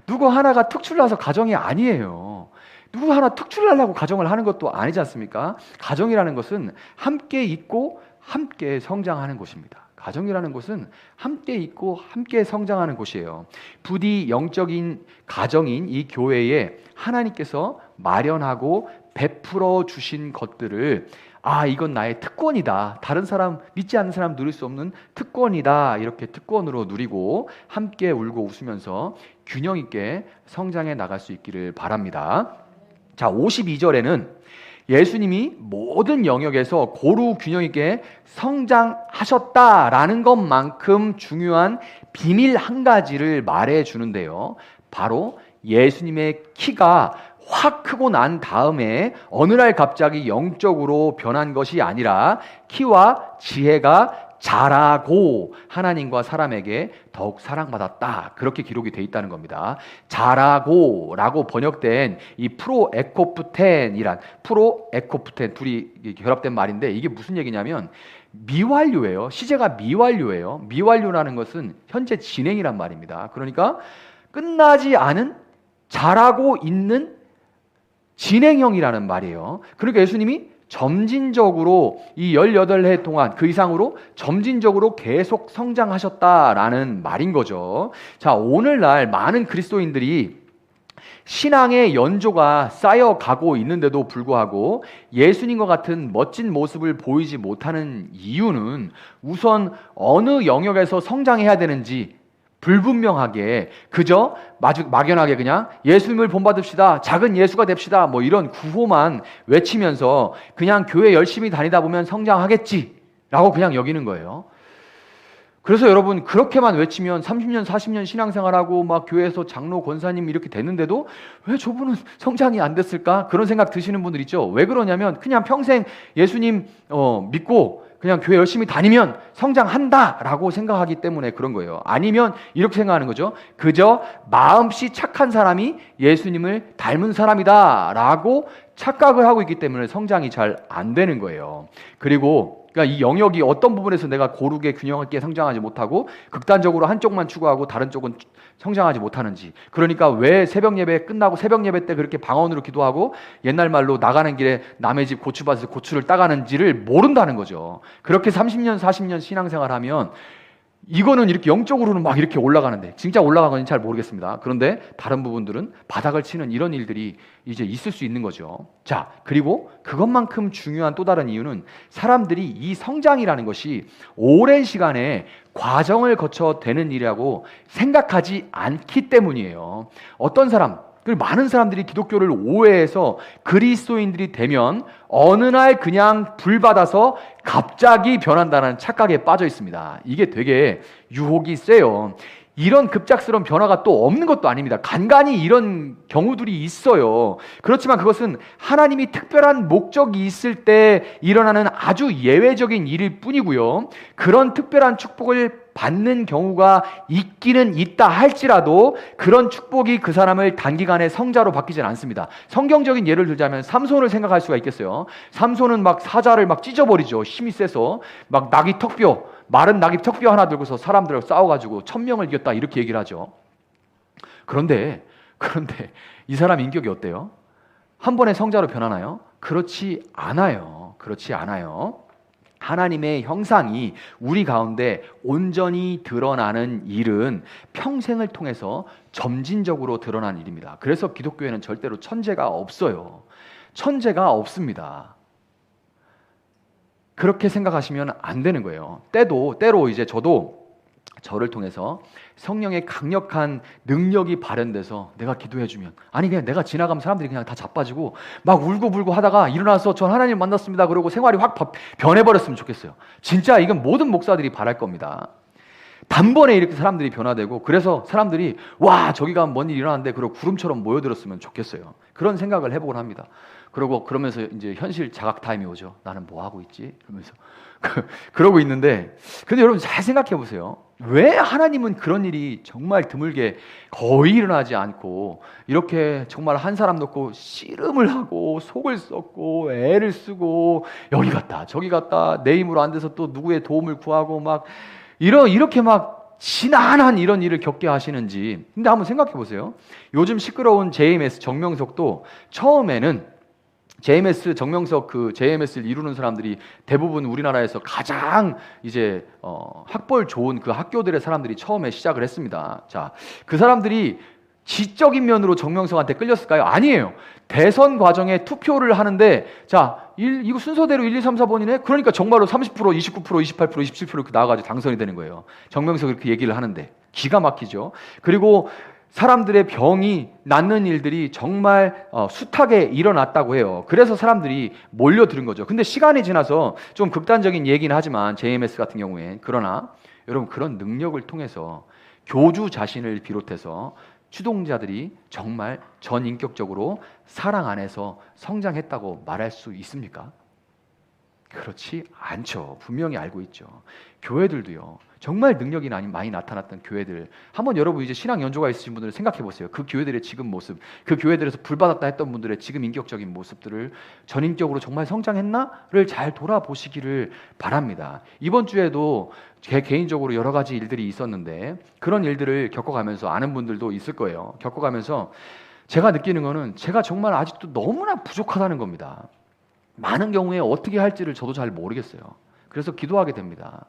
누구 하나가 특출나서 가정이 아니에요. 누구 하나 특출나려고 가정을 하는 것도 아니지 않습니까? 가정이라는 것은 함께 있고 함께 성장하는 곳입니다. 가정이라는 곳은 함께 있고 함께 성장하는 곳이에요. 부디 영적인 가정인 이 교회에 하나님께서 마련하고 베풀어 주신 것들을, 이건 나의 특권이다. 다른 사람, 믿지 않는 사람 누릴 수 없는 특권이다. 이렇게 특권으로 누리고 함께 울고 웃으면서 균형 있게 성장해 나갈 수 있기를 바랍니다. 자, 52절에는 예수님이 모든 영역에서 고루 균형 있게 성장하셨다라는 것만큼 중요한 비밀 한 가지를 말해 주는데요. 바로 예수님의 키가 확 크고 난 다음에 어느 날 갑자기 영적으로 변한 것이 아니라 키와 지혜가 자라고 하나님과 사람에게 더욱 사랑받았다. 그렇게 기록이 돼 있다는 겁니다. 자라고 라고 번역된 이 프로에코프텐이란, 프로에코프텐 둘이 결합된 말인데, 이게 무슨 얘기냐면 미완료예요. 시제가 미완료예요. 미완료라는 것은 현재 진행이란 말입니다. 그러니까 끝나지 않은, 자라고 있는 진행형이라는 말이에요. 그러니까 예수님이 점진적으로 이 18해 동안 그 이상으로 점진적으로 계속 성장하셨다라는 말인 거죠. 자, 오늘날 많은 그리스도인들이 신앙의 연조가 쌓여가고 있는데도 불구하고 예수님과 같은 멋진 모습을 보이지 못하는 이유는 우선 어느 영역에서 성장해야 되는지 불분명하게, 그저 막연하게 그냥 예수님을 본받읍시다, 작은 예수가 됩시다, 뭐 이런 구호만 외치면서 그냥 교회 열심히 다니다 보면 성장하겠지라고 그냥 여기는 거예요. 그래서 여러분, 그렇게만 외치면 30년 40년 신앙생활하고 막 교회에서 장로 권사님 이렇게 됐는데도 왜 저분은 성장이 안 됐을까? 그런 생각 드시는 분들 있죠. 왜 그러냐면 그냥 평생 예수님 믿고 그냥 교회 열심히 다니면 성장한다라고 생각하기 때문에 그런 거예요. 아니면 이렇게 생각하는 거죠. 그저 마음씨 착한 사람이 예수님을 닮은 사람이다라고 착각을 하고 있기 때문에 성장이 잘 안 되는 거예요. 그리고 그러니까 이 영역이 어떤 부분에서 내가 고르게 균형 있게 성장하지 못하고 극단적으로 한쪽만 추구하고 다른 쪽은 성장하지 못하는지. 그러니까 왜 새벽 예배 끝나고 새벽 예배 때 그렇게 방언으로 기도하고 옛날 말로 나가는 길에 남의 집 고추밭에서 고추를 따가는지를 모른다는 거죠. 그렇게 30년 40년 신앙생활하면 이거는 이렇게 영적으로는 막 이렇게 올라가는데 진짜 올라간 건지 잘 모르겠습니다. 그런데 다른 부분들은 바닥을 치는 이런 일들이 이제 있을 수 있는 거죠. 자, 그리고 그것만큼 중요한 또 다른 이유는 사람들이 이 성장이라는 것이 오랜 시간에 과정을 거쳐 되는 일이라고 생각하지 않기 때문이에요. 어떤 사람, 많은 사람들이 기독교를 오해해서 그리스도인들이 되면 어느 날 그냥 불 받아서 갑자기 변한다는 착각에 빠져 있습니다. 이게 되게 유혹이 세요. 이런 급작스러운 변화가 또 없는 것도 아닙니다. 간간히 이런 경우들이 있어요. 그렇지만 그것은 하나님이 특별한 목적이 있을 때 일어나는 아주 예외적인 일일 뿐이고요. 그런 특별한 축복을 받는 경우가 있기는 있다 할지라도 그런 축복이 그 사람을 단기간에 성자로 바뀌진 않습니다. 성경적인 예를 들자면 삼손을 생각할 수가 있겠어요. 삼손은 막 사자를 막 찢어버리죠. 힘이 세서 막 나귀 턱뼈, 마른 나귀 턱뼈 하나 들고서 사람들하고 싸워가지고 1000명을 이겼다 이렇게 얘기를 하죠. 그런데 이 사람 인격이 어때요? 한 번에 성자로 변하나요? 그렇지 않아요. 그렇지 않아요. 하나님의 형상이 우리 가운데 온전히 드러나는 일은 평생을 통해서 점진적으로 드러난 일입니다. 그래서 기독교에는 절대로 천재가 없어요. 천재가 없습니다. 그렇게 생각하시면 안 되는 거예요. 때로 이제 저를 통해서 성령의 강력한 능력이 발현돼서 내가 기도해주면, 아니 그냥 내가 지나가면 사람들이 그냥 다 자빠지고 막 울고불고 하다가 일어나서 전 하나님 만났습니다 그러고 생활이 확 변해버렸으면 좋겠어요. 진짜 이건 모든 목사들이 바랄 겁니다. 단번에 이렇게 사람들이 변화되고, 그래서 사람들이 와 저기 가면 뭔 일이 일어나는데 그러고 구름처럼 모여들었으면 좋겠어요. 그런 생각을 해보곤 합니다. 그러면서 이제 현실 자각 타임이 오죠. 나는 뭐 하고 있지? 그러면서 그러고 있는데, 근데 여러분 잘 생각해 보세요. 왜 하나님은 그런 일이 정말 드물게 거의 일어나지 않고 이렇게 정말 한 사람 놓고 씨름을 하고 속을 썩고 애를 쓰고 여기 갔다 저기 갔다 내 힘으로 안 돼서 또 누구의 도움을 구하고 막 이렇게 막 지난한 이런 일을 겪게 하시는지. 근데 한번 생각해 보세요. 요즘 시끄러운 JMS 정명석도 처음에는 JMS 정명석 그 JMS를 이루는 사람들이 대부분 우리나라에서 가장 이제 학벌 좋은 그 학교들의 사람들이 처음에 시작을 했습니다. 자, 그 사람들이 지적인 면으로 정명석한테 끌렸을까요? 아니에요. 대선 과정에 투표를 하는데 이거 순서대로 1, 2, 3, 4번이네? 그러니까 정말로 30%, 29%, 28%, 27% 이렇게 나와가지고 당선이 되는 거예요. 정명석이 그렇게 얘기를 하는데 기가 막히죠. 그리고 사람들의 병이 낫는 일들이 정말 숱하게 일어났다고 해요. 그래서 사람들이 몰려드는 거죠. 근데 시간이 지나서 좀 극단적인 얘기는 하지만 JMS 같은 경우에, 그러나 여러분 그런 능력을 통해서 교주 자신을 비롯해서 추동자들이 정말 전인격적으로 사랑 안에서 성장했다고 말할 수 있습니까? 그렇지 않죠. 분명히 알고 있죠. 교회들도요. 정말 능력이 많이 나타났던 교회들, 한번 여러분 이제 신앙 연조가 있으신 분들 생각해 보세요. 그 교회들의 지금 모습, 그 교회들에서 불받았다 했던 분들의 지금 인격적인 모습들을 전인격으로 정말 성장했나를 잘 돌아보시기를 바랍니다. 이번 주에도 제 개인적으로 여러 가지 일들이 있었는데 그런 일들을 겪어가면서 아는 분들도 있을 거예요. 겪어가면서 제가 느끼는 거는 제가 정말 아직도 너무나 부족하다는 겁니다. 많은 경우에 어떻게 할지를 저도 잘 모르겠어요. 그래서 기도하게 됩니다.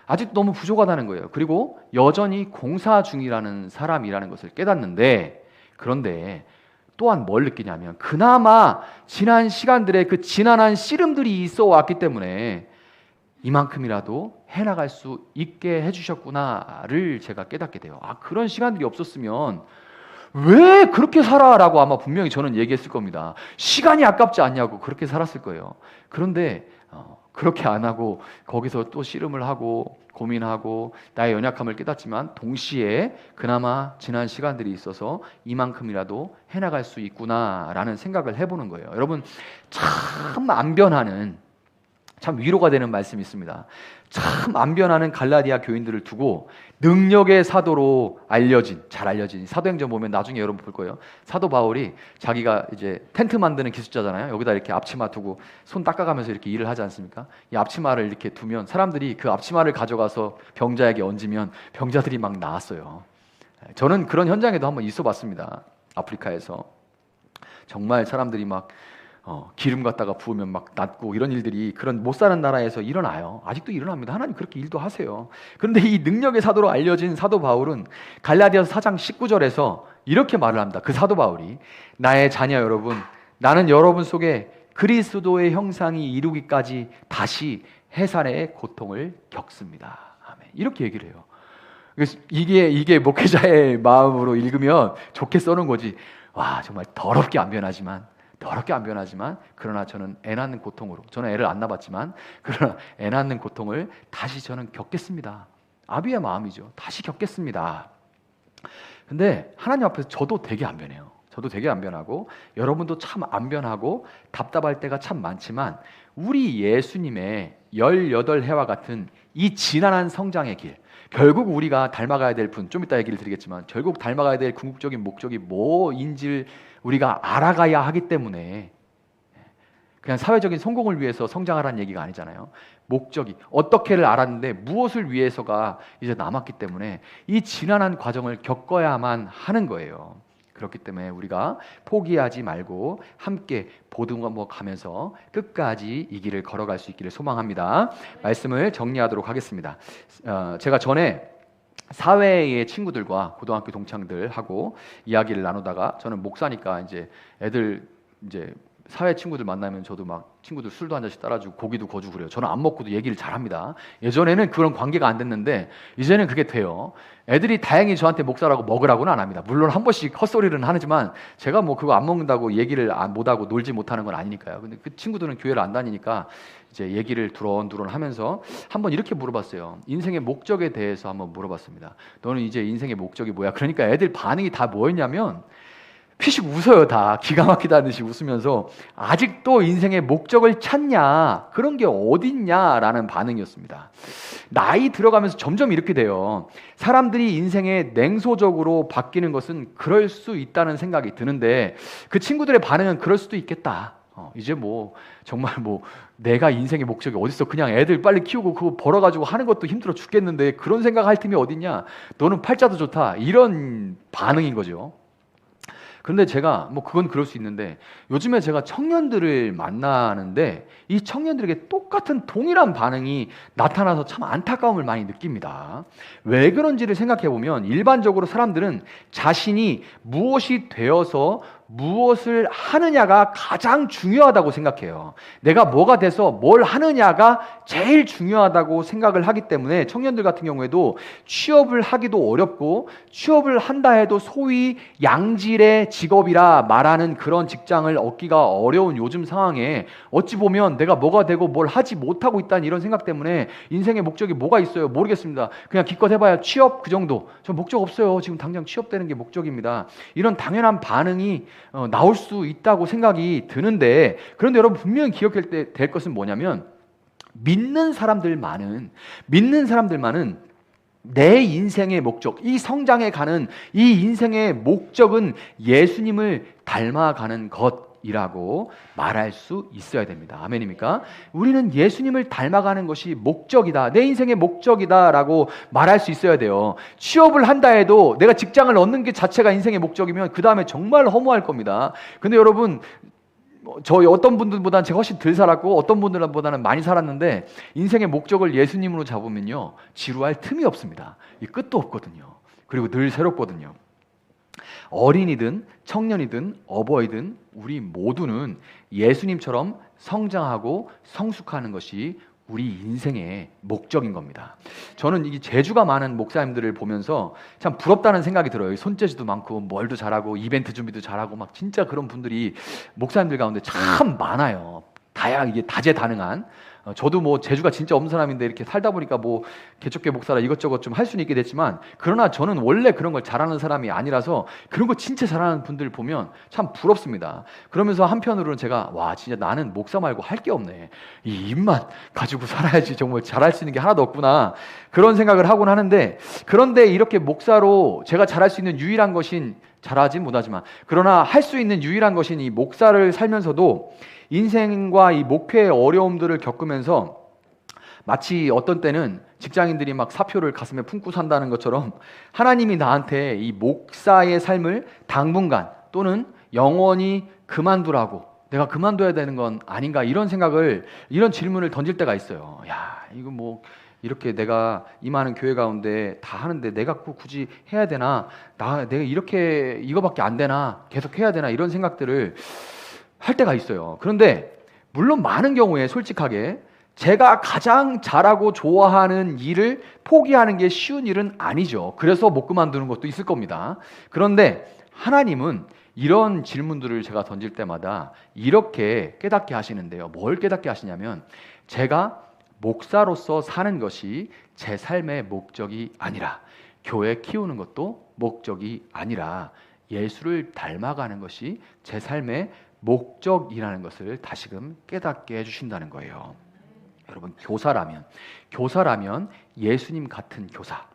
아직도 너무 부족하다는 거예요. 그리고 여전히 공사 중이라는 사람이라는 것을 깨닫는데, 그런데 또한 뭘 느끼냐면 그나마 지난 시간들의 그 지난한 씨름들이 있어 왔기 때문에 이만큼이라도 해나갈 수 있게 해주셨구나를 제가 깨닫게 돼요. 그런 시간들이 없었으면 왜 그렇게 살아라고 아마 분명히 저는 얘기했을 겁니다. 시간이 아깝지 않냐고 그렇게 살았을 거예요. 그런데 그렇게 안 하고 거기서 또 씨름을 하고 고민하고 나의 연약함을 깨닫지만 동시에 그나마 지난 시간들이 있어서 이만큼이라도 해나갈 수 있구나라는 생각을 해보는 거예요. 여러분 참 안 변하는, 참 위로가 되는 말씀이 있습니다. 참 안 변하는 갈라디아 교인들을 두고 능력의 사도로 잘 알려진 사도행전 보면 나중에 여러분 볼 거예요. 사도 바울이 자기가 이제 텐트 만드는 기술자잖아요. 여기다 이렇게 앞치마 두고 손 닦아가면서 이렇게 일을 하지 않습니까? 이 앞치마를 이렇게 두면 사람들이 그 앞치마를 가져가서 병자에게 얹으면 병자들이 막 나았어요. 저는 그런 현장에도 한번 있어 봤습니다. 아프리카에서 정말 사람들이 막 기름 갖다가 부으면 막 낫고 이런 일들이 그런 못 사는 나라에서 일어나요. 아직도 일어납니다. 하나님 그렇게 일도 하세요. 그런데 이 능력의 사도로 알려진 사도 바울은 갈라디아서 4장 19절에서 이렇게 말을 합니다. 그 사도 바울이 나의 자녀 여러분, 나는 여러분 속에 그리스도의 형상이 이루기까지 다시 해산의 고통을 겪습니다. 아멘. 이렇게 얘기를 해요. 그래서 이게 목회자의 마음으로 읽으면 좋게 써놓은 거지. 와, 정말 더럽게 안 변하지만 그러나 저는 애 낳는 고통으로, 저는 애를 안 낳았지만 그러나 애 낳는 고통을 다시 저는 겪겠습니다. 아비의 마음이죠. 다시 겪겠습니다. 근데 하나님 앞에서 저도 되게 안 변해요. 저도 되게 안 변하고 여러분도 참 안 변하고 답답할 때가 참 많지만 우리 예수님의 18해와 같은 이 지난한 성장의 길, 결국 우리가 닮아가야 될 분, 좀 이따 얘기를 드리겠지만 결국 닮아가야 될 궁극적인 목적이 뭐인지를 우리가 알아가야 하기 때문에 그냥 사회적인 성공을 위해서 성장하라는 얘기가 아니잖아요. 목적이 어떻게를 알았는데 무엇을 위해서가 이제 남았기 때문에 이 지난한 과정을 겪어야만 하는 거예요. 그렇기 때문에 우리가 포기하지 말고 함께 보듬어 가면서 끝까지 이 길을 걸어갈 수 있기를 소망합니다. 말씀을 정리하도록 하겠습니다. 제가 전에 사회의 친구들과 고등학교 동창들하고 이야기를 나누다가 저는 목사니까 이제 애들 이제 사회 친구들 만나면 저도 막 친구들 술도 한 잔씩 따라주고 고기도 거주고 그래요. 저는 안 먹고도 얘기를 잘합니다. 예전에는 그런 관계가 안 됐는데 이제는 그게 돼요. 애들이 다행히 저한테 목사라고 먹으라고는 안 합니다. 물론 한 번씩 헛소리는 하지만 제가 뭐 그거 안 먹는다고 얘기를 못하고 놀지 못하는 건 아니니까요. 근데 그 친구들은 교회를 안 다니니까 이제 얘기를 두런두런 하면서 한번 이렇게 물어봤어요. 인생의 목적에 대해서 한번 물어봤습니다. 너는 이제 인생의 목적이 뭐야? 그러니까 애들 반응이 다 뭐였냐면 피식 웃어요. 다 기가 막히다는 듯이 웃으면서 아직도 인생의 목적을 찾냐, 그런 게 어딨냐라는 반응이었습니다. 나이 들어가면서 점점 이렇게 돼요. 사람들이 인생에 냉소적으로 바뀌는 것은 그럴 수 있다는 생각이 드는데 그 친구들의 반응은 그럴 수도 있겠다. 이제 뭐 정말 뭐 내가 인생의 목적이 어딨어, 그냥 애들 빨리 키우고 그거 벌어가지고 하는 것도 힘들어 죽겠는데 그런 생각할 틈이 어딨냐, 너는 팔자도 좋다, 이런 반응인 거죠. 그런데 제가 뭐 그건 그럴 수 있는데 요즘에 제가 청년들을 만나는데 이 청년들에게 똑같은 동일한 반응이 나타나서 참 안타까움을 많이 느낍니다. 왜 그런지를 생각해 보면 일반적으로 사람들은 자신이 무엇이 되어서 무엇을 하느냐가 가장 중요하다고 생각해요. 내가 뭐가 돼서 뭘 하느냐가 제일 중요하다고 생각을 하기 때문에 청년들 같은 경우에도 취업을 하기도 어렵고 취업을 한다 해도 소위 양질의 직업이라 말하는 그런 직장을 얻기가 어려운 요즘 상황에 어찌 보면 내가 뭐가 되고 뭘 하지 못하고 있다는 이런 생각 때문에 인생의 목적이 뭐가 있어요? 모르겠습니다. 그냥 기껏 해봐야 취업, 그 정도. 저 목적 없어요. 지금 당장 취업되는 게 목적입니다. 이런 당연한 반응이 나올 수 있다고 생각이 드는데, 그런데 여러분 분명히 기억해야 될 것은 뭐냐면 믿는 사람들만은 내 인생의 목적, 이 성장해 가는 이 인생의 목적은 예수님을 닮아가는 것이라고 말할 수 있어야 됩니다. 아멘입니까? 우리는 예수님을 닮아가는 것이 목적이다, 내 인생의 목적이다라고 말할 수 있어야 돼요. 취업을 한다 해도 내가 직장을 얻는 게 자체가 인생의 목적이면 그 다음에 정말 허무할 겁니다. 근데 여러분, 저희 어떤 분들보다는 제가 훨씬 덜 살았고 어떤 분들보다는 많이 살았는데 인생의 목적을 예수님으로 잡으면요 지루할 틈이 없습니다. 이 끝도 없거든요. 그리고 늘 새롭거든요. 어린이든 청년이든 어버이든 우리 모두는 예수님처럼 성장하고 성숙하는 것이 우리 인생의 목적인 겁니다. 저는 이 재주가 많은 목사님들을 보면서 참 부럽다는 생각이 들어요. 손재주도 많고 뭘도 잘하고 이벤트 준비도 잘하고 막 진짜 그런 분들이 목사님들 가운데 참 많아요. 이게 다재다능한 저도 뭐 재주가 진짜 없는 사람인데 이렇게 살다 보니까 뭐 개척교 목사라 이것저것 좀 할 수는 있게 됐지만, 그러나 저는 원래 그런 걸 잘하는 사람이 아니라서 그런 거 진짜 잘하는 분들 보면 참 부럽습니다. 그러면서 한편으로는 제가 와, 진짜 나는 목사 말고 할 게 없네. 이 입만 가지고 살아야지 정말 잘할 수 있는 게 하나도 없구나. 그런 생각을 하곤 하는데, 그런데 이렇게 목사로 제가 잘할 수 있는 유일한 것인, 잘하지 못하지만 그러나 할 수 있는 유일한 것인 이 목사를 살면서도 인생과 이 목회의 어려움들을 겪으면서 마치 어떤 때는 직장인들이 막 사표를 가슴에 품고 산다는 것처럼 하나님이 나한테 이 목사의 삶을 당분간 또는 영원히 그만두라고, 내가 그만둬야 되는 건 아닌가, 이런 생각을, 이런 질문을 던질 때가 있어요. 야, 이거 뭐 이렇게 내가 이 많은 교회 가운데 다 하는데 내가 꼭 굳이 해야 되나? 내가 이렇게 이거밖에 안 되나? 계속 해야 되나? 이런 생각들을 할 때가 있어요. 그런데 물론 많은 경우에 솔직하게 제가 가장 잘하고 좋아하는 일을 포기하는 게 쉬운 일은 아니죠. 그래서 못 그만두는 것도 있을 겁니다. 그런데 하나님은 이런 질문들을 제가 던질 때마다 이렇게 깨닫게 하시는데요. 뭘 깨닫게 하시냐면, 제가 목사로서 사는 것이 제 삶의 목적이 아니라, 교회 키우는 것도 목적이 아니라 예수를 닮아가는 것이 제 삶의 목적이라는 것을 다시금 깨닫게 해주신다는 거예요. 여러분, 교사라면 예수님 같은 교사,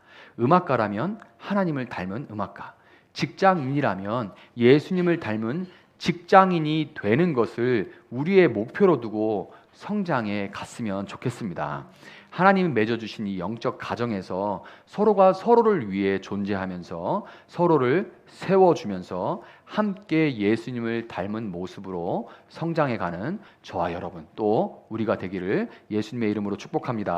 음악가라면 하나님을 닮은 음악가, 직장인이라면 예수님을 닮은 직장인이 되는 것을 우리의 목표로 두고 성장해 갔으면 좋겠습니다. 하나님이 맺어주신 이 영적 가정에서 서로가 서로를 위해 존재하면서 서로를 세워주면서 함께 예수님을 닮은 모습으로 성장해가는 저와 여러분, 또 우리가 되기를 예수님의 이름으로 축복합니다.